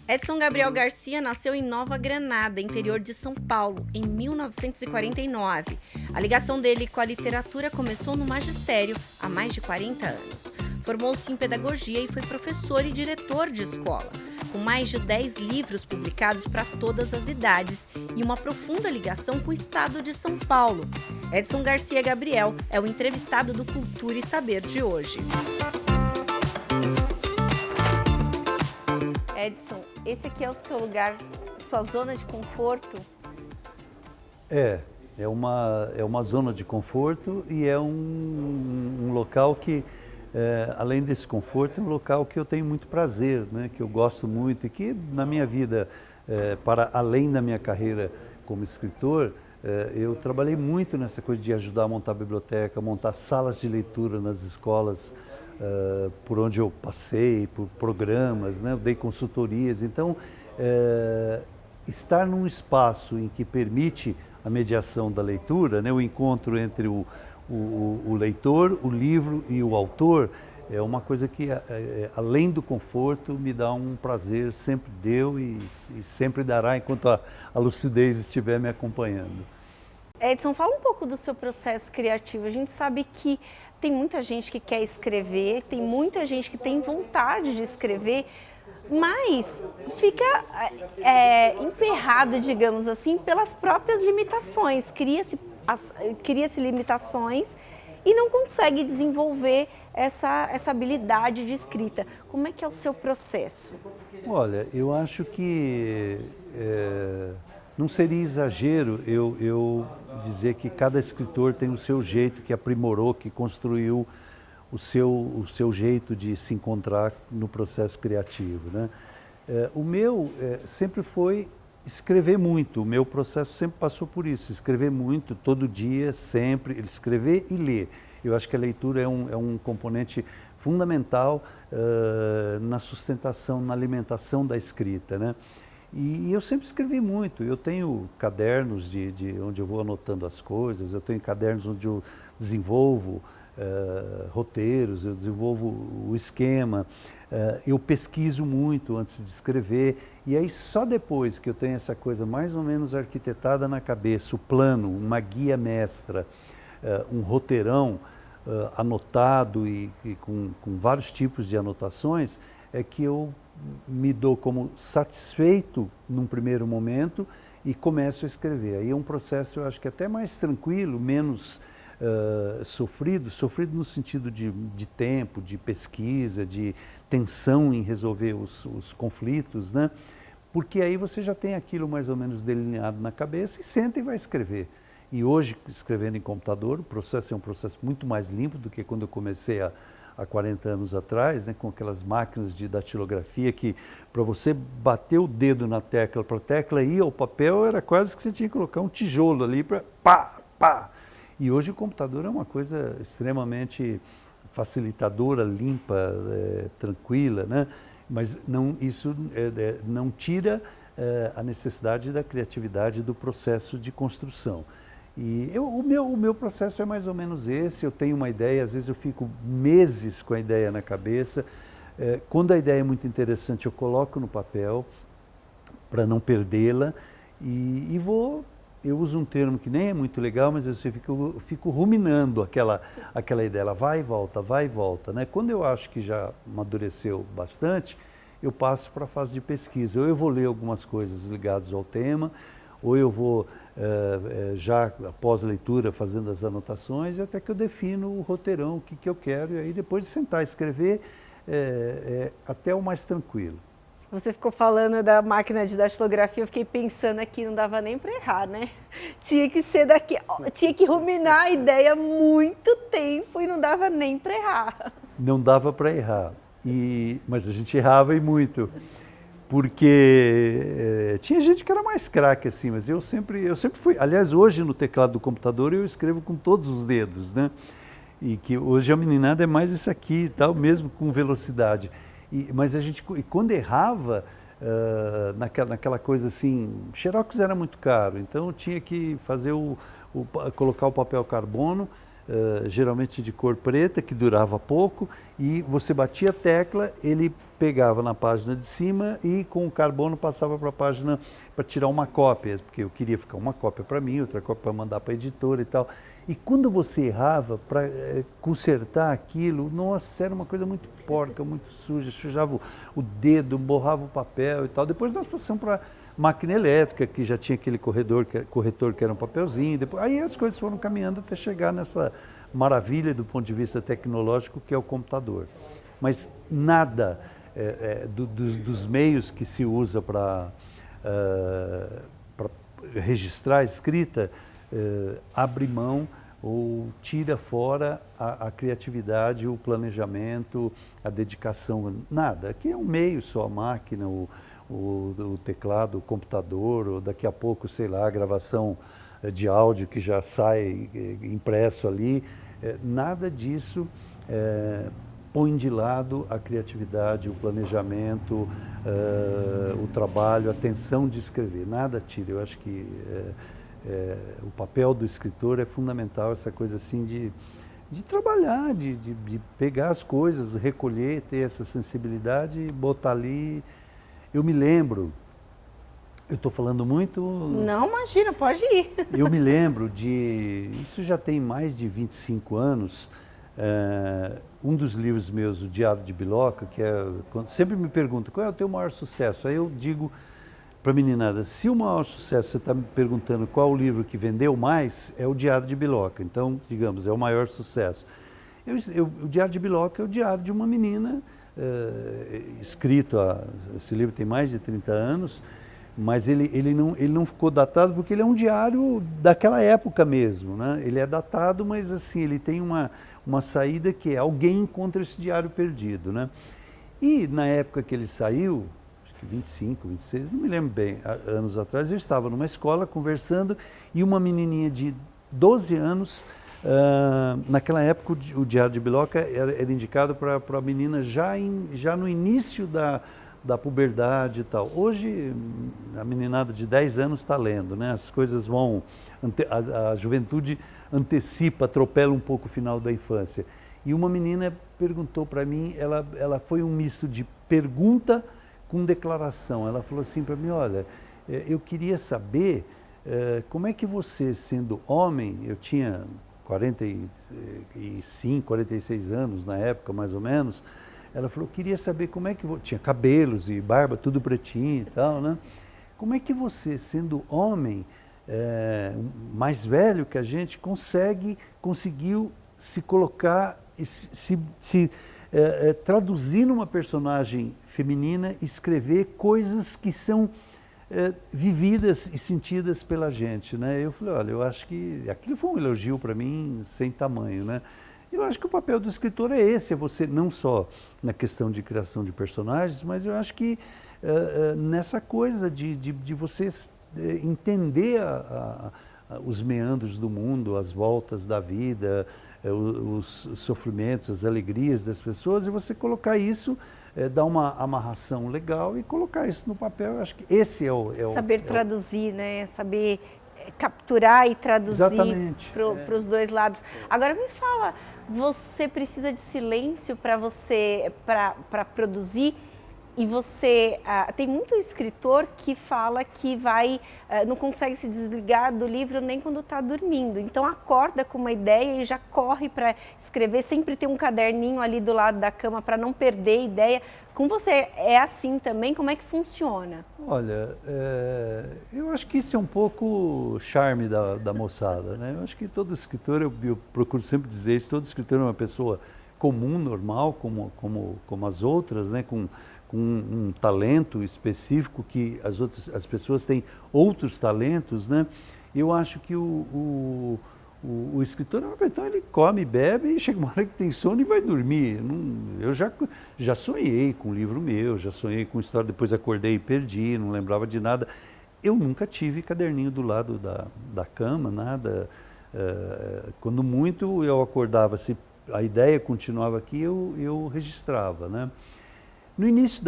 Edson Gabriel Garcia nasceu em Nova Granada, interior de São Paulo, em 1949. A ligação dele com a literatura começou no magistério há mais de 40 anos. Formou-se em pedagogia e foi professor e diretor de escola, com mais de 10 livros publicados para todas as idades e uma profunda ligação com o estado de São Paulo. Edson Garcia Gabriel é o entrevistado do Cultura e Saber de hoje. Edson, esse aqui é o seu lugar, sua zona de conforto? É uma zona de conforto e é um local que, além desse conforto, é um local que eu tenho muito prazer, né, que eu gosto muito e que na minha vida, para além da minha carreira como escritor, eu trabalhei muito nessa coisa de ajudar a montar biblioteca, montar salas de leitura nas escolas, por onde eu passei, por programas, né? Eu dei consultorias. Então, estar num espaço em que permite a mediação da leitura, né? O encontro entre o leitor, o livro e o autor, é uma coisa que, além do conforto, me dá um prazer, sempre deu e sempre dará enquanto a lucidez estiver me acompanhando. Edson, fala um pouco do seu processo criativo. A gente sabe que tem muita gente que quer escrever, tem muita gente que tem vontade de escrever, mas fica emperrado, digamos assim, pelas próprias limitações. Cria-se limitações e não consegue desenvolver essa habilidade de escrita. Como é que é o seu processo? Olha, eu acho que não seria exagero eu dizer que cada escritor tem o seu jeito, que aprimorou, que construiu o seu jeito de se encontrar no processo criativo, né? O meu sempre foi escrever muito, o meu processo sempre passou por isso, escrever muito, todo dia, sempre, escrever e ler. Eu acho que a leitura é um componente fundamental na sustentação, na alimentação da escrita, né? E eu sempre escrevi muito, eu tenho cadernos de onde eu vou anotando as coisas, eu tenho cadernos onde eu desenvolvo roteiros, eu desenvolvo o esquema, eu pesquiso muito antes de escrever, e aí só depois que eu tenho essa coisa mais ou menos arquitetada na cabeça, o plano, uma guia mestra, um roteirão anotado e com vários tipos de anotações, é que eu me dou como satisfeito num primeiro momento e começo a escrever. Aí é um processo, eu acho que até mais tranquilo, menos sofrido no sentido de tempo, de pesquisa, de tensão em resolver os conflitos, né? Porque aí você já tem aquilo mais ou menos delineado na cabeça e senta e vai escrever. E hoje, escrevendo em computador, o processo é um processo muito mais limpo do que quando eu comecei há 40 anos atrás, né, com aquelas máquinas de datilografia que, para você bater o dedo na tecla, para a tecla ir ao papel, era quase que você tinha que colocar um tijolo ali para pá, pá. E hoje o computador é uma coisa extremamente facilitadora, limpa, tranquila, né? Mas isso não tira a necessidade da criatividade do processo de construção. E o meu processo é mais ou menos esse, eu tenho uma ideia, às vezes eu fico meses com a ideia na cabeça. Quando a ideia é muito interessante, eu coloco no papel para não perdê-la e eu uso um termo que nem é muito legal, mas eu fico ruminando aquela ideia, ela vai e volta, né? Quando eu acho que já amadureceu bastante, eu passo para a fase de pesquisa. Ou eu vou ler algumas coisas ligadas ao tema, ou eu vou, já após a leitura, fazendo as anotações, até que eu defino o roteirão, o que eu quero, e aí depois de sentar e escrever, até o mais tranquilo. Você ficou falando da máquina de datilografia, eu fiquei pensando aqui, não dava nem para errar, né? Tinha que ser tinha que ruminar a ideia muito tempo e não dava nem para errar. Não dava para errar, mas a gente errava e muito. Porque tinha gente que era mais craque assim, mas eu sempre fui. Aliás, hoje no teclado do computador eu escrevo com todos os dedos, né? E que hoje a meninada é mais isso aqui e tal, mesmo com velocidade. Mas quando errava, naquela coisa assim, xerox era muito caro, então eu tinha que fazer colocar o papel carbono, geralmente de cor preta, que durava pouco, e você batia a tecla, ele pegava na página de cima e com o carbono passava para a página para tirar uma cópia, porque eu queria ficar uma cópia para mim, outra cópia para mandar para a editora e tal. E quando você errava para consertar aquilo, nossa, era uma coisa muito porca, muito suja, sujava o dedo, borrava o papel e tal. Depois nós passamos para máquina elétrica, que já tinha aquele corretor que era um papelzinho. Depois, aí as coisas foram caminhando até chegar nessa maravilha do ponto de vista tecnológico que é o computador. Mas nada dos meios que se usa para registrar a escrita abre mão ou tira fora a criatividade, o planejamento, a dedicação, nada. Aqui é um meio só, a máquina, o teclado, o computador, ou daqui a pouco, sei lá, a gravação de áudio que já sai impresso ali. Nada disso põe de lado a criatividade, o planejamento, o trabalho, a tensão de escrever. Nada tira. Eu acho que o papel do escritor é fundamental, essa coisa assim de trabalhar, de pegar as coisas, recolher, ter essa sensibilidade e botar ali. Eu me lembro, eu estou falando muito... Não, imagina, pode ir. Eu me lembro isso já tem mais de 25 anos, um dos livros meus, o Diário de Biloca, que sempre me perguntam qual é o teu maior sucesso. Aí eu digo para a meninada, se o maior sucesso, você está me perguntando qual o livro que vendeu mais, é o Diário de Biloca. Então, digamos, é o maior sucesso. O Diário de Biloca é o diário de uma menina, escrito, esse livro tem mais de 30 anos, mas ele não ficou datado porque ele é um diário daquela época mesmo, né? Ele é datado, mas assim, ele tem uma saída que é alguém encontra esse diário perdido, né? E na época que ele saiu, acho que 25, 26, não me lembro bem, anos atrás, eu estava numa escola conversando e uma menininha de 12 anos, naquela época o Diário de Biloca era indicado para a menina já no início da puberdade e tal. Hoje, a meninada de 10 anos está lendo, né? As coisas vão... A juventude antecipa, atropela um pouco o final da infância. E uma menina perguntou para mim, ela foi um misto de pergunta com declaração. Ela falou assim para mim, olha, eu queria saber como é que você, sendo homem, eu tinha 45, 46 anos na época, mais ou menos. Ela falou, queria saber como é que... Tinha cabelos e barba, tudo pretinho e tal, né? Como é que você, sendo homem, mais velho que a gente, conseguiu se colocar, traduzir numa personagem feminina, escrever coisas que são vividas e sentidas pela gente, né? Eu falei, olha, eu acho que... Aquilo foi um elogio para mim sem tamanho, né? Eu acho que o papel do escritor é esse, é você não só na questão de criação de personagens, mas eu acho que nessa coisa de você entender os meandros do mundo, as voltas da vida, os sofrimentos, as alegrias das pessoas, e você colocar isso, dar uma amarração legal e colocar isso no papel. Eu acho que esse é o... Saber traduzir, né? Saber capturar e traduzir para os dois lados. Agora me fala, você precisa de silêncio para produzir? E você, tem muito escritor que fala que não consegue se desligar do livro nem quando está dormindo. Então acorda com uma ideia e já corre para escrever, sempre tem um caderninho ali do lado da cama para não perder a ideia. Com você é assim também? Como é que funciona? Olha, eu acho que isso é um pouco o charme da moçada, né? Eu acho que todo escritor, eu procuro sempre dizer isso, todo escritor é uma pessoa comum, normal, como as outras, né? Com um talento específico que as pessoas têm outros talentos, né? Eu acho que o escritor, então, ele come, bebe e chega uma hora que tem sono e vai dormir. Eu já sonhei com um livro meu, já sonhei com história, depois acordei e perdi, não lembrava de nada. Eu nunca tive caderninho do lado da cama, nada. Quando muito eu acordava, se a ideia continuava aqui, eu registrava, né? No início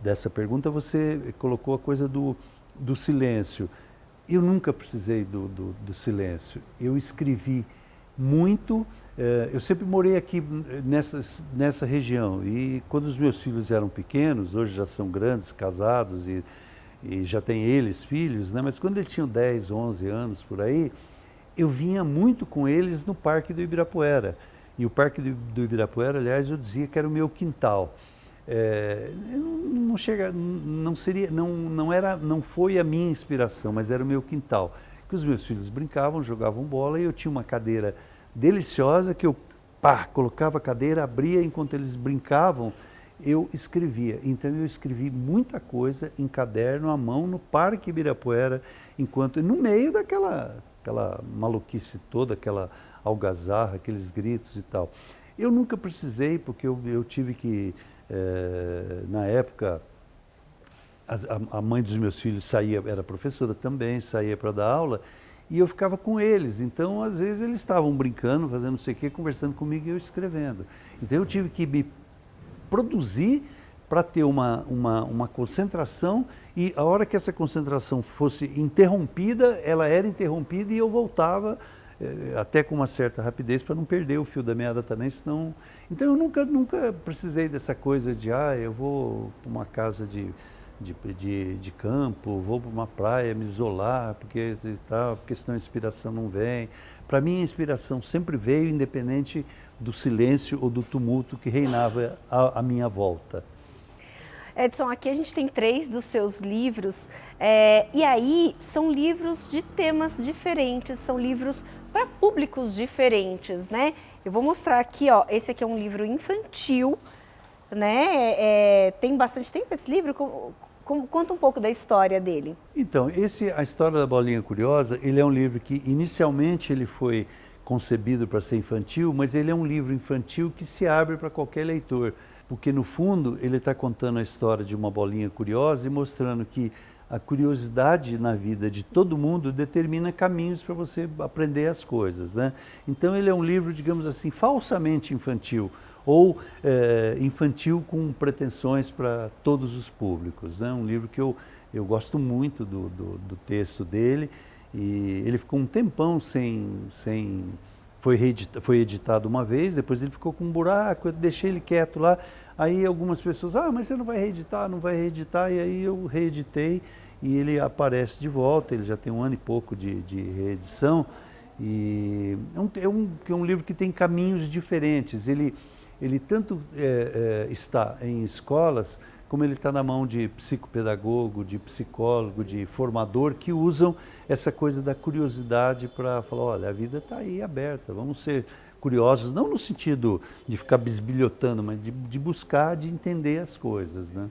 dessa pergunta, você colocou a coisa do silêncio. Eu nunca precisei do silêncio. Eu escrevi muito. Eu sempre morei aqui nessa região e quando os meus filhos eram pequenos, hoje já são grandes, casados e já têm eles filhos, né? Mas quando eles tinham 10, 11 anos por aí, eu vinha muito com eles no Parque do Ibirapuera. E o Parque do Ibirapuera, aliás, eu dizia que era o meu quintal. Não foi a minha inspiração, mas era o meu quintal. Que os meus filhos brincavam, jogavam bola e eu tinha uma cadeira deliciosa que eu colocava a cadeira, abria enquanto eles brincavam, eu escrevia. Então eu escrevi muita coisa em caderno, à mão, no Parque Ibirapuera, no meio daquela maluquice toda, aquela algazarra, aqueles gritos e tal. Eu nunca precisei, porque eu tive que, na época, a mãe dos meus filhos era professora também, saía para dar aula, e eu ficava com eles. Então, às vezes, eles estavam brincando, fazendo não sei o quê, conversando comigo e eu escrevendo. Então, eu tive que me produzir para ter uma concentração e a hora que essa concentração fosse interrompida, ela era interrompida e eu voltava até com uma certa rapidez para não perder o fio da meada também, senão... Então, eu nunca precisei dessa coisa de, eu vou para uma casa de campo, vou para uma praia me isolar, porque senão a inspiração não vem. Para mim, a inspiração sempre veio, independente do silêncio ou do tumulto que reinava à minha volta. Edson, aqui a gente tem 3 dos seus livros, e aí são livros de temas diferentes, são livros para públicos diferentes, né? Eu vou mostrar aqui, ó, esse aqui é um livro infantil, né? Tem bastante tempo esse livro? Conta um pouco da história dele. Então, A História da Bolinha Curiosa, ele é um livro que inicialmente ele foi concebido para ser infantil, mas ele é um livro infantil que se abre para qualquer leitor, porque no fundo ele está contando a história de uma bolinha curiosa e mostrando que a curiosidade na vida de todo mundo determina caminhos para você aprender as coisas, né? Então ele é um livro, digamos assim, falsamente infantil, ou infantil com pretensões para todos os públicos, né? Um livro que eu gosto muito do texto dele, e ele ficou um tempão foi editado uma vez, depois ele ficou com um buraco, eu deixei ele quieto lá, aí algumas pessoas, mas você não vai reeditar, e aí eu reeditei, e ele aparece de volta, ele já tem 1 ano e pouco de reedição, e é um livro que tem caminhos diferentes, ele tanto está em escolas, como ele está na mão de psicopedagogo, de psicólogo, de formador, que usam essa coisa da curiosidade para falar, olha, a vida está aí aberta, vamos ser curiosos, não no sentido de ficar bisbilhotando, mas de buscar, de entender as coisas, né?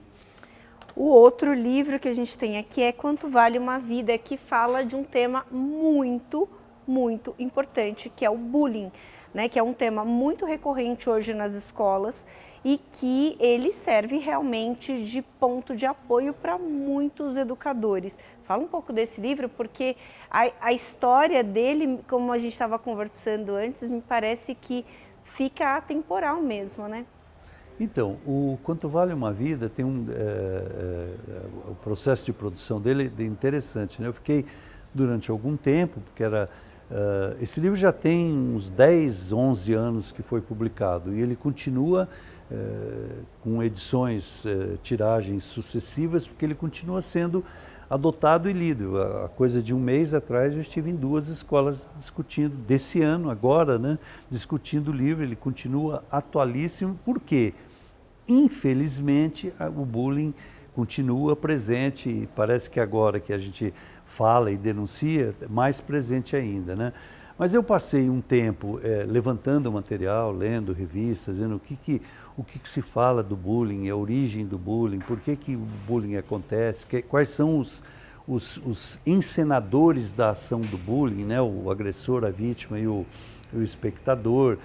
O outro livro que a gente tem aqui é Quanto Vale uma Vida, que fala de um tema muito importante, que é o bullying, né? Que é um tema muito recorrente hoje nas escolas e que ele serve realmente de ponto de apoio para muitos educadores. Fala um pouco desse livro, porque a história dele, como a gente estava conversando antes, me parece que fica atemporal mesmo, né? Então, o Quanto Vale uma Vida tem o processo de produção dele é interessante, né? Eu fiquei durante algum tempo, porque esse livro já tem uns 10, 11 anos que foi publicado e ele continua com edições, tiragens sucessivas, porque ele continua sendo adotado e lido. A coisa de um mês atrás eu estive em 2 escolas discutindo, desse ano agora, né, discutindo o livro, ele continua atualíssimo, porque infelizmente o bullying continua presente e parece que agora que a gente fala e denuncia, mais presente ainda, né? Mas eu passei um tempo levantando o material, lendo revistas, vendo o que se fala do bullying, a origem do bullying, por que o bullying acontece, quais são os encenadores da ação do bullying, né? O agressor, a vítima e o espectador,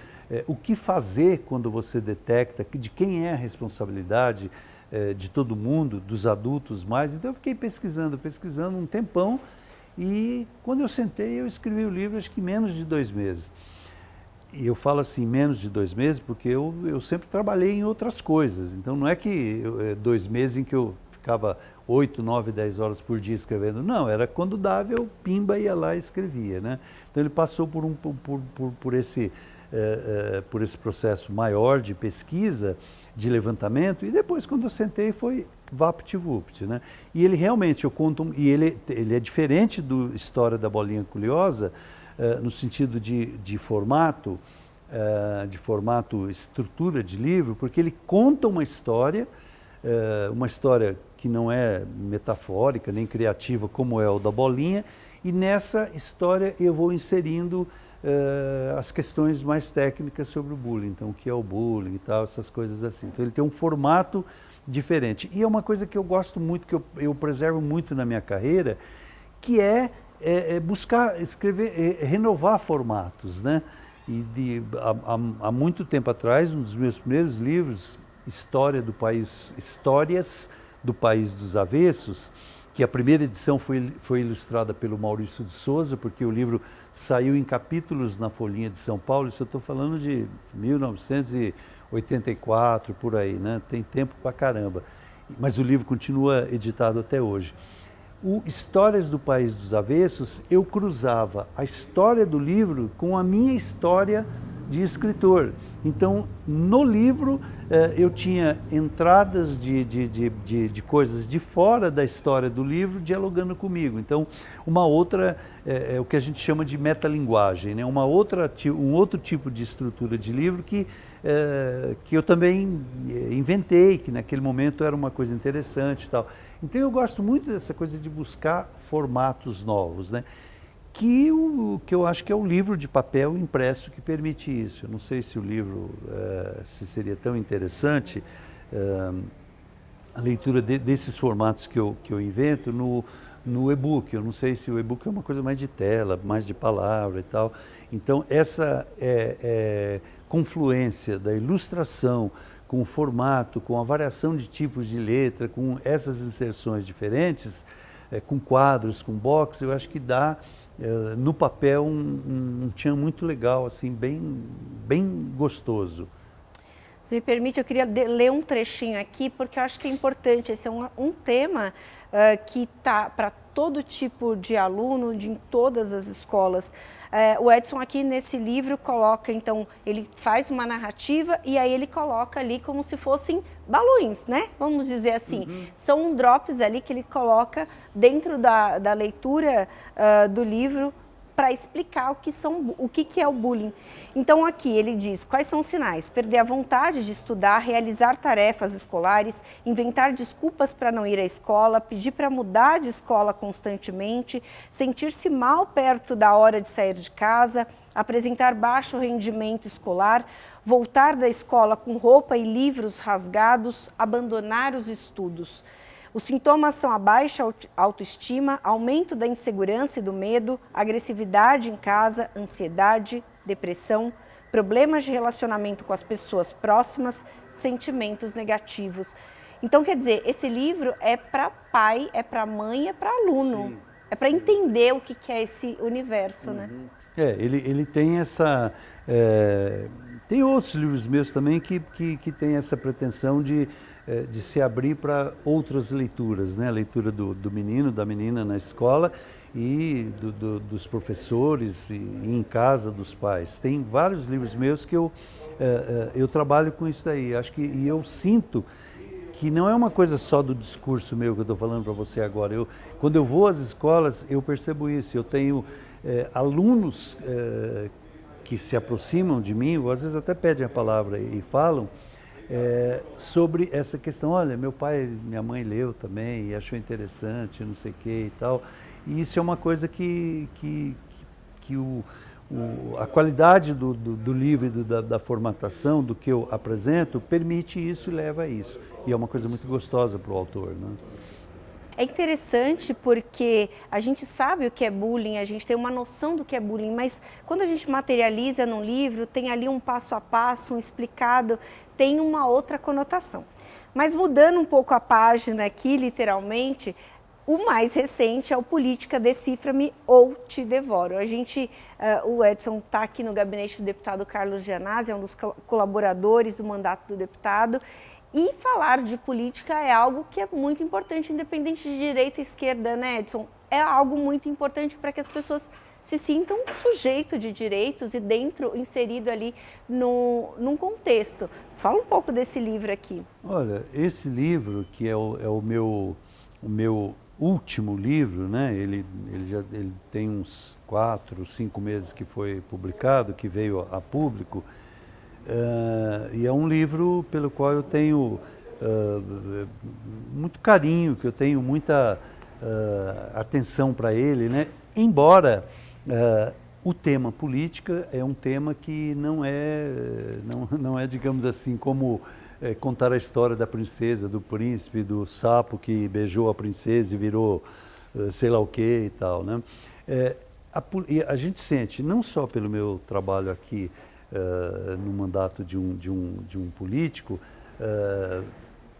o que fazer quando você detecta, de quem é a responsabilidade de todo mundo, dos adultos mais. Então eu fiquei pesquisando um tempão e quando eu sentei eu escrevi o livro acho que em menos de 2 meses. E eu falo assim, menos de 2 meses, porque eu sempre trabalhei em outras coisas, então não é que 2 meses em que eu ficava 8, 9, 10 horas por dia escrevendo. Não, era quando dava, eu pimba ia lá e escrevia, né? Então ele passou por esse processo maior de pesquisa, de levantamento, e depois quando eu sentei foi vapt-vupt, né? E ele realmente, ele é diferente do História da Bolinha Curiosa, no sentido de formato, estrutura de livro, porque ele conta uma história que não é metafórica nem criativa como é o da Bolinha, e nessa história eu vou inserindo as questões mais técnicas sobre o bullying, então o que é o bullying e tal, essas coisas assim. Então ele tem um formato diferente. E é uma coisa que eu gosto muito, que eu preservo muito na minha carreira, que é buscar escrever, renovar formatos, né? E há muito tempo atrás, um dos meus primeiros livros, Histórias do País dos Avessos, que a primeira edição foi ilustrada pelo Maurício de Souza, porque o livro saiu em capítulos na Folhinha de São Paulo, isso eu estou falando de 1984, por aí, né? Tem tempo pra caramba. Mas o livro continua editado até hoje. O Histórias do País dos Avessos, eu cruzava a história do livro com a minha história de escritor. Então, no livro, eu tinha entradas de coisas de fora da história do livro dialogando comigo. Então, uma outra, o que a gente chama de metalinguagem, né? Um outro tipo de estrutura de livro que eu também inventei, que naquele momento era uma coisa interessante e tal. Então, eu gosto muito dessa coisa de buscar formatos novos, né? Que eu acho que é o livro de papel impresso que permite isso. Eu não sei se o livro se seria tão interessante a leitura desses formatos que eu invento no e-book. Eu não sei se o e-book é uma coisa mais de tela, mais de palavra e tal. Então, essa confluência da ilustração com o formato, com a variação de tipos de letra, com essas inserções diferentes, com quadros, com box, eu acho que dá no papel um tchan muito legal, assim, bem gostoso. Se me permite, eu queria ler um trechinho aqui, porque eu acho que é importante. Esse é um tema que está para todo tipo de aluno, em todas as escolas. O Edson aqui nesse livro coloca, então, ele faz uma narrativa e aí ele coloca ali como se fossem balões, né? Vamos dizer assim. Uhum. São drops ali que ele coloca dentro da leitura do livro para explicar o que é o bullying. Então aqui ele diz quais são os sinais: perder a vontade de estudar, realizar tarefas escolares, inventar desculpas para não ir à escola, pedir para mudar de escola constantemente, sentir-se mal perto da hora de sair de casa, apresentar baixo rendimento escolar, voltar da escola com roupa e livros rasgados, abandonar os estudos. Os sintomas são a baixa autoestima, aumento da insegurança e do medo, agressividade em casa, ansiedade, depressão, problemas de relacionamento com as pessoas próximas, sentimentos negativos. Então, quer dizer, esse livro é para pai, é para mãe, é para aluno. Sim. É para entender o que é esse universo, né? Ele tem essa... tem outros livros meus também que tem essa pretensão de se abrir para outras leituras, né? A leitura do menino, da menina na escola e dos professores e em casa dos pais. Tem vários livros meus que eu trabalho com isso daí. E eu sinto que não é uma coisa só do discurso meu que eu estou falando para você agora. Quando eu vou às escolas, eu percebo isso. Eu tenho alunos que se aproximam de mim, ou às vezes até pedem a palavra e falam, sobre essa questão. Olha, meu pai e minha mãe leu também e achou interessante, não sei o que e tal. E isso é uma coisa que a qualidade do livro e da formatação, do que eu apresento, permite isso e leva a isso. E é uma coisa muito gostosa para o autor, né? É interessante porque a gente sabe o que é bullying, a gente tem uma noção do que é bullying, mas quando a gente materializa num livro, tem ali um passo a passo, um explicado, tem uma outra conotação. Mas mudando um pouco a página aqui, literalmente, o mais recente é o Política Decifra-me ou Te Devoro. O Edson está aqui no gabinete do deputado Carlos Gianazzi, é um dos colaboradores do mandato do deputado, E falar de política é algo que é muito importante, independente de direita e esquerda, né, Edson? É algo muito importante para que as pessoas se sintam sujeito de direitos e inserido ali num contexto. Fala um pouco desse livro aqui. Olha, esse livro, que é o meu último livro, né? Ele tem uns 4, 5 meses que foi publicado, que veio a público, e é um livro pelo qual eu tenho muito carinho, que eu tenho muita atenção para ele, né? Embora o tema política é um tema que não é, digamos assim, como contar a história da princesa, do príncipe, do sapo que beijou a princesa e virou sei lá o que e tal, né? A gente sente, não só pelo meu trabalho aqui no mandato de um político,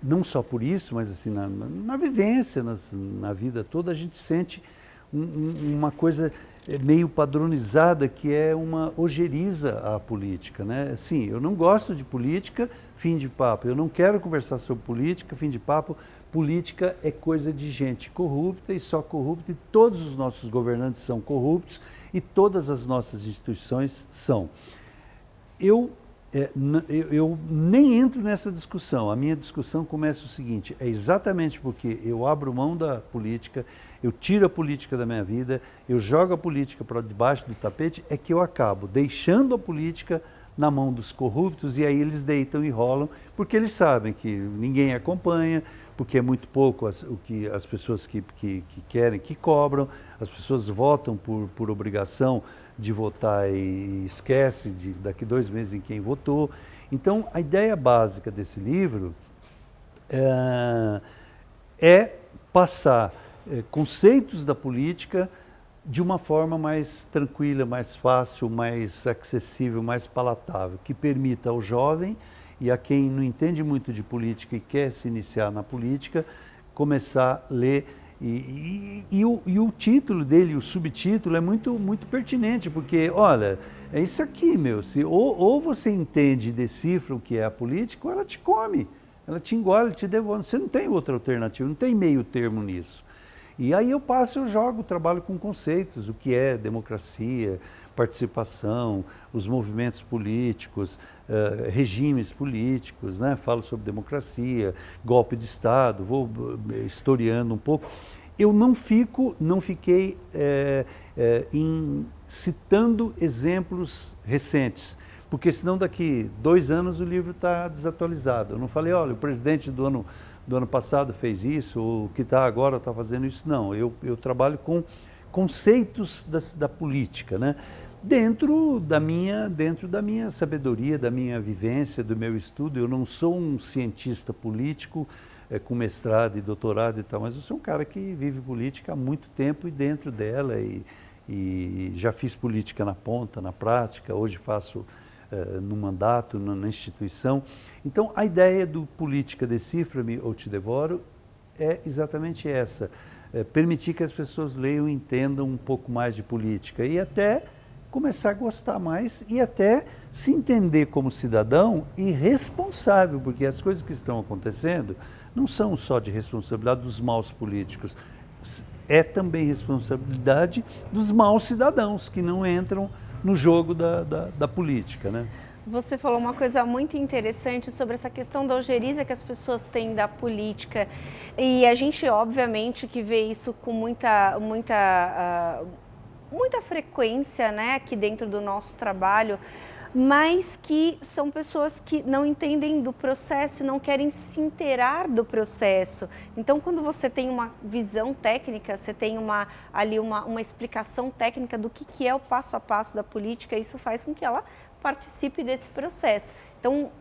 não só por isso, mas assim, na vivência, na vida toda, a gente sente uma coisa meio padronizada, que é uma ojeriza à política, né? Sim, eu não gosto de política, fim de papo. Eu não quero conversar sobre política, fim de papo. Política é coisa de gente corrupta e só corrupta, e todos os nossos governantes são corruptos e todas as nossas instituições são. Eu nem entro nessa discussão. A minha discussão começa o seguinte: é exatamente porque eu abro mão da política, eu tiro a política da minha vida, eu jogo a política para debaixo do tapete, é que eu acabo deixando a política na mão dos corruptos, e aí eles deitam e rolam, porque eles sabem que ninguém acompanha, porque é muito pouco o que as pessoas que querem, que cobram, as pessoas votam por obrigação de votar e esquece daqui 2 meses em quem votou. Então, a ideia básica desse livro é passar conceitos da política de uma forma mais tranquila, mais fácil, mais acessível, mais palatável, que permita ao jovem e a quem não entende muito de política e quer se iniciar na política, começar a ler. E o título dele, o subtítulo, é muito, muito pertinente, porque, olha, é isso aqui, meu, ou você entende e decifra o que é a política, ou ela te come, ela te engole, te devolve. Você não tem outra alternativa, não tem meio termo nisso. E aí eu jogo, trabalho com conceitos, o que é democracia, participação, os movimentos políticos, regimes políticos, né? Falo sobre democracia, golpe de Estado, vou historiando um pouco. Eu não fiquei citando exemplos recentes, porque senão daqui 2 anos o livro está desatualizado. Eu não falei, olha, o presidente do ano passado fez isso, o que está agora está fazendo isso. Não, eu trabalho com conceitos da política, né? Dentro da minha sabedoria, da minha vivência, do meu estudo. Eu não sou um cientista político com mestrado e doutorado e tal, mas eu sou um cara que vive política há muito tempo e dentro dela, e já fiz política na ponta, na prática, hoje faço no mandato, na instituição. Então, a ideia do Política Decifra-me ou Te Devoro é exatamente essa: permitir que as pessoas leiam e entendam um pouco mais de política e até começar a gostar mais e até se entender como cidadão e responsável, porque as coisas que estão acontecendo não são só de responsabilidade dos maus políticos, é também responsabilidade dos maus cidadãos que não entram no jogo da política, né? Você falou uma coisa muito interessante sobre essa questão da ojeriza que as pessoas têm da política, e a gente obviamente que vê isso com muita frequência, né, aqui dentro do nosso trabalho, mas que são pessoas que não entendem do processo, não querem se inteirar do processo. Então, quando você tem uma visão técnica, você tem uma explicação técnica do que é o passo a passo da política, isso faz com que ela participe desse processo. Então,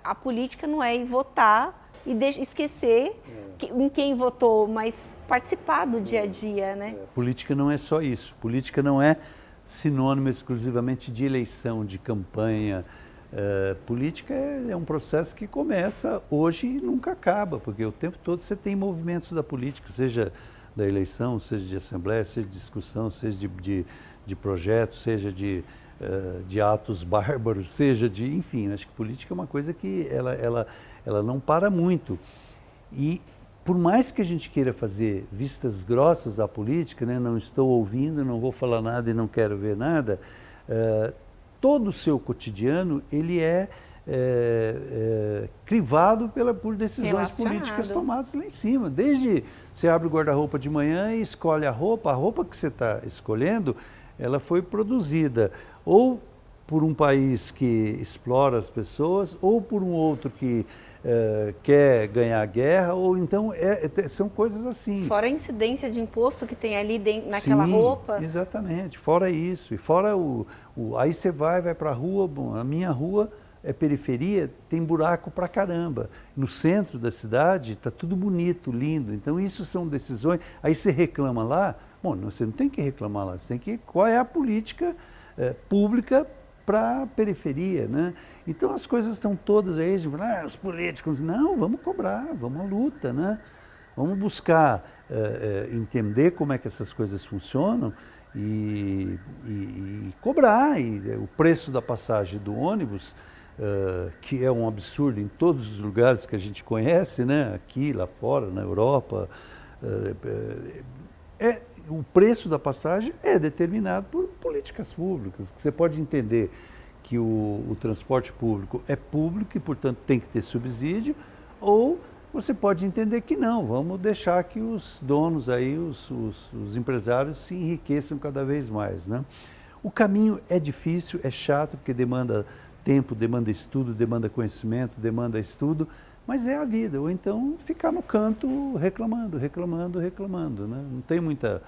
a política não é ir votar e esquecer em quem votou, mas participar do dia a dia, né? Política não é só isso. Política não é sinônimo exclusivamente de eleição, de campanha. Política é um processo que começa hoje e nunca acaba, porque o tempo todo você tem movimentos da política, seja da eleição, seja de assembleia, seja de discussão, seja de projetos, seja de atos bárbaros, seja enfim, acho que política é uma coisa que ela não para muito. E por mais que a gente queira fazer vistas grossas à política, né, não estou ouvindo, não vou falar nada e não quero ver nada, todo o seu cotidiano ele é crivado por decisões políticas tomadas lá em cima. Desde você abre o guarda-roupa de manhã e escolhe a roupa que você está escolhendo, ela foi produzida ou por um país que explora as pessoas, ou por um outro que quer ganhar a guerra, ou então são coisas assim. Fora a incidência de imposto que tem ali dentro, naquela roupa. Exatamente, fora isso. E fora aí você vai para a rua, bom, a minha rua é periferia, tem buraco pra caramba. No centro da cidade está tudo bonito, lindo. Então isso são decisões. Aí você reclama lá, bom, você não tem que reclamar lá, você tem que qual é a política pública para a periferia, né? Então as coisas estão todas aí, os políticos, não, vamos cobrar, vamos à luta, né? Vamos buscar entender como é que essas coisas funcionam e cobrar. E o preço da passagem do ônibus, que é um absurdo em todos os lugares que a gente conhece, né? Aqui, lá fora, na Europa, o preço da passagem é determinado por políticas públicas. Você pode entender que o transporte público é público e, portanto, tem que ter subsídio, ou você pode entender que não, vamos deixar que os donos aí, os empresários se enriqueçam cada vez mais, né? O caminho é difícil, é chato, porque demanda tempo, demanda estudo, demanda conhecimento, demanda estudo, mas é a vida. Ou então ficar no canto reclamando, né? Não tem muita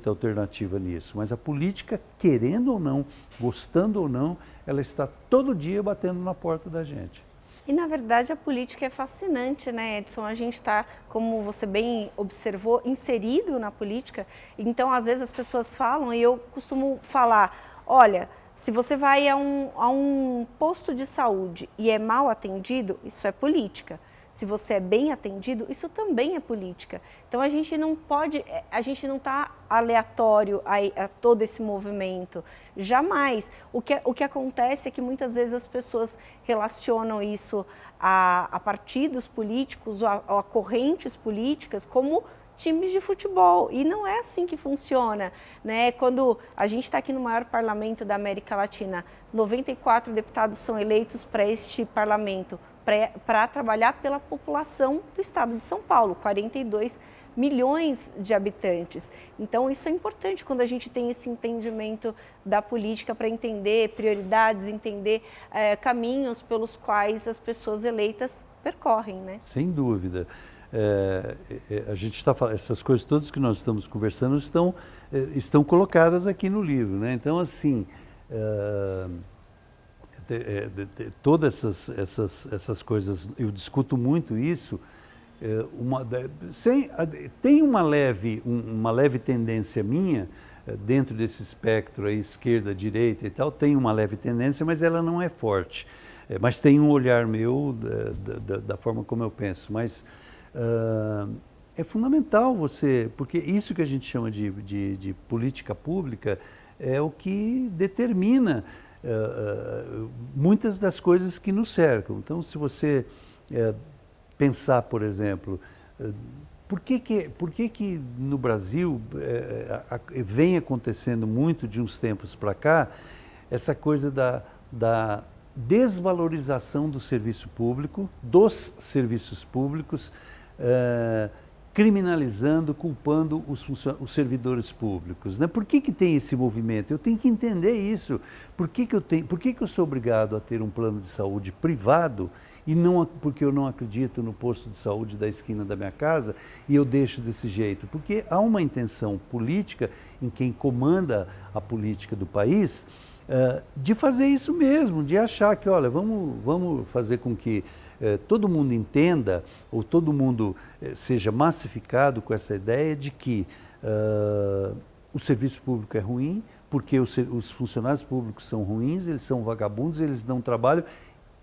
alternativa nisso. Mas a política, querendo ou não, gostando ou não, ela está todo dia batendo na porta da gente. E, na verdade, a política é fascinante, né, Edson? A gente está, como você bem observou, inserido na política. Então, às vezes, as pessoas falam, e eu costumo falar, olha, se você vai a um posto de saúde e é mal atendido, isso é política. Se você é bem atendido, isso também é política. Então a gente não está aleatório a todo esse movimento, jamais. O que acontece é que muitas vezes as pessoas relacionam isso a partidos políticos ou a correntes políticas como times de futebol, e não é assim que funciona, né? Quando a gente está aqui no maior parlamento da América Latina, 94 deputados são eleitos para este parlamento, para trabalhar pela população do estado de São Paulo, 42 milhões de habitantes. Então isso é importante quando a gente tem esse entendimento da política para entender prioridades, entender caminhos pelos quais as pessoas eleitas percorrem, né? Sem dúvida. A gente está falando, essas coisas todas que nós estamos conversando estão colocadas aqui no livro, né? Então, assim, todas essas coisas, eu discuto muito isso. Tem uma leve tendência minha, dentro desse espectro aí, esquerda, direita e tal, tem uma leve tendência, mas ela não é forte. Mas tem um olhar meu da forma como eu penso. Mas é fundamental porque isso que a gente chama de política pública é o que determina muitas das coisas que nos cercam. Então, se você pensar, por exemplo, por que no Brasil vem acontecendo muito de uns tempos para cá essa coisa da desvalorização do serviço público, dos serviços públicos, criminalizando, culpando os servidores públicos, né? Por que tem esse movimento? Eu tenho que entender isso. Por que eu sou obrigado a ter um plano de saúde privado e não porque eu não acredito no posto de saúde da esquina da minha casa e eu deixo desse jeito? Porque há uma intenção política em quem comanda a política do país de fazer isso mesmo, de achar que, olha, vamos fazer com que todo mundo entenda, ou todo mundo seja massificado com essa ideia de que o serviço público é ruim, porque os funcionários públicos são ruins, eles são vagabundos, eles não trabalham.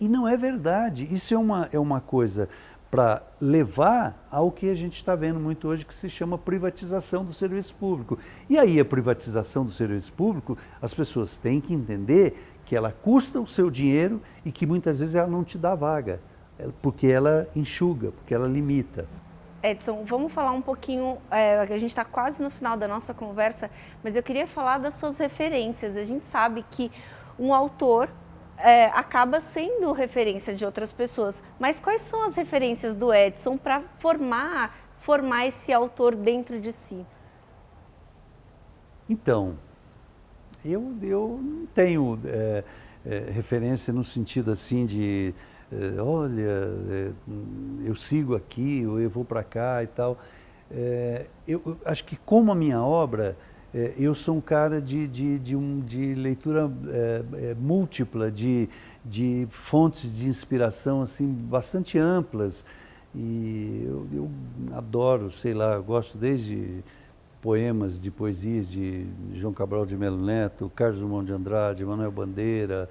E não é verdade. Isso é uma coisa para levar ao que a gente está vendo muito hoje, que se chama privatização do serviço público. E aí a privatização do serviço público, as pessoas têm que entender que ela custa o seu dinheiro e que muitas vezes ela não te dá vaga. porque ela enxuga, porque ela limita. Edson, vamos falar um pouquinho, a gente está quase no final da nossa conversa, mas eu queria falar das suas referências. A gente sabe que um autor acaba sendo referência de outras pessoas, mas quais são as referências do Edson para formar esse autor dentro de si? Então, eu não tenho referência no sentido assim de olha, eu sigo aqui, ou eu vou para cá e tal. Eu acho que como a minha obra, eu sou um cara de leitura múltipla, de fontes de inspiração assim, bastante amplas. E eu adoro, sei lá, eu gosto desde poemas de poesias de João Cabral de Melo Neto, Carlos Drummond de Andrade, Manuel Bandeira,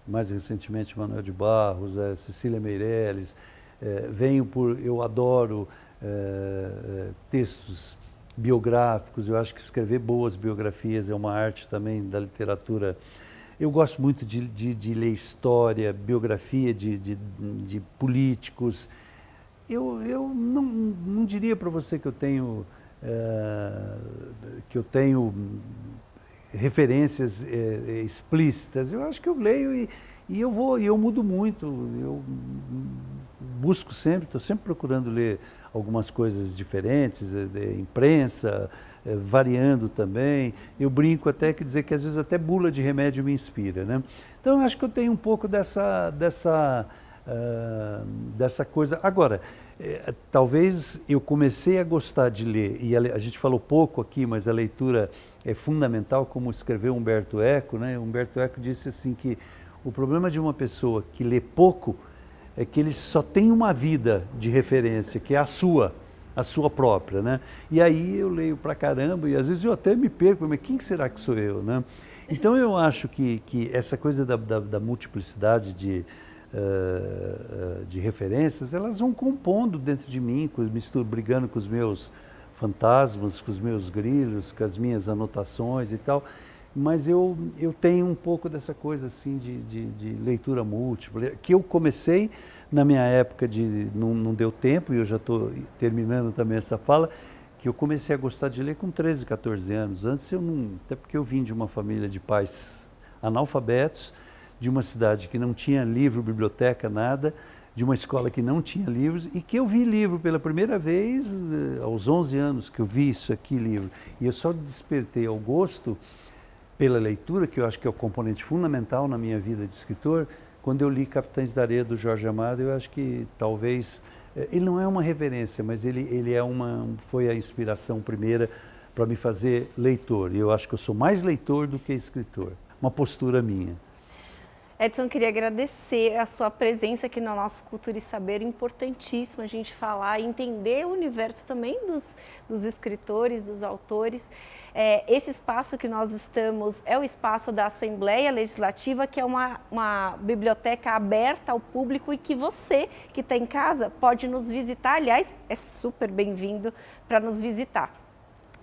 mais recentemente Manuel de Barros, Cecília Meirelles. Eu adoro textos biográficos, eu acho que escrever boas biografias é uma arte também da literatura. Eu gosto muito de ler história, biografia de políticos. Eu não diria para você que eu tenho referências explícitas. Eu acho que eu leio e eu mudo muito. Eu busco sempre, estou sempre procurando ler algumas coisas diferentes, imprensa, variando também. Eu brinco até que dizer que às vezes até bula de remédio me inspira, né? Então eu acho que eu tenho um pouco dessa coisa. Agora, talvez eu comecei a gostar de ler, e a gente falou pouco aqui, mas a leitura é fundamental, como escreveu Humberto Eco, né? Humberto Eco disse assim que o problema de uma pessoa que lê pouco é que ele só tem uma vida de referência, que é a sua própria, né? E aí eu leio pra caramba, e às vezes eu até me perco, mas quem será que sou eu, né? Então eu acho que essa coisa da multiplicidade de referências, elas vão compondo dentro de mim, brigando com os meus fantasmas, com os meus grilos, com as minhas anotações e tal. Mas eu tenho um pouco dessa coisa assim de leitura múltipla, que eu comecei na minha época não deu tempo, e eu já estou terminando também essa fala, que eu comecei a gostar de ler com 13, 14 anos. Antes eu não, até porque eu vim de uma família de pais analfabetos, de uma cidade que não tinha livro, biblioteca, nada, de uma escola que não tinha livros, e que eu vi livro pela primeira vez aos 11 anos que eu vi isso aqui, livro. E eu só despertei ao gosto pela leitura, que eu acho que é o componente fundamental na minha vida de escritor, quando eu li Capitães da Areia, do Jorge Amado. Eu acho que talvez, ele não é uma referência, mas ele foi a inspiração primeira para me fazer leitor. E eu acho que eu sou mais leitor do que escritor, uma postura minha. Edson, queria agradecer a sua presença aqui no nosso Cultura e Saber. Importantíssimo a gente falar e entender o universo também dos escritores, dos autores. Esse espaço que nós estamos é o espaço da Assembleia Legislativa, que é uma biblioteca aberta ao público e que você que está em casa pode nos visitar. Aliás, é super bem-vindo para nos visitar.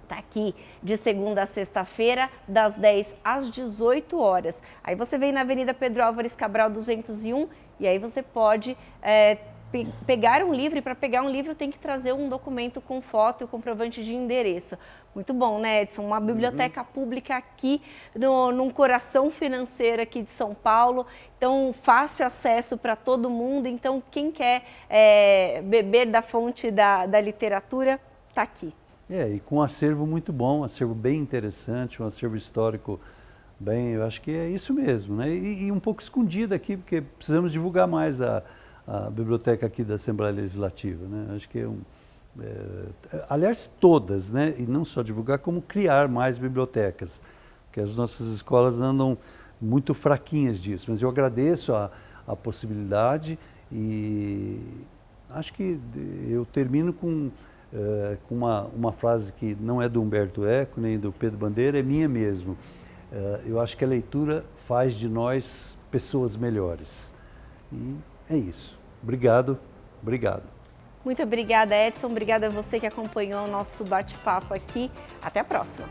Está aqui de segunda a sexta-feira, das 10 às 18 horas. Aí você vem na Avenida Pedro Álvares Cabral 201 e aí você pode pegar um livro. E para pegar um livro tem que trazer um documento com foto e o comprovante de endereço. Muito bom, né, Edson? Uma biblioteca pública aqui num coração financeiro aqui de São Paulo. Então, fácil acesso para todo mundo. Então, quem quer beber da fonte da literatura, está aqui. E com um acervo muito bom, um acervo bem interessante, um acervo histórico bem, eu acho que é isso mesmo, né? E um pouco escondido aqui, porque precisamos divulgar mais a biblioteca aqui da Assembleia Legislativa, né? Acho que aliás, todas, né? E não só divulgar, como criar mais bibliotecas, porque as nossas escolas andam muito fraquinhas disso. Mas eu agradeço a possibilidade e acho que eu termino com uma frase que não é do Humberto Eco, nem do Pedro Bandeira, é minha mesmo. Eu acho que a leitura faz de nós pessoas melhores. E é isso. Obrigado, obrigado. Muito obrigada, Edson. Obrigada a você que acompanhou o nosso bate-papo aqui. Até a próxima.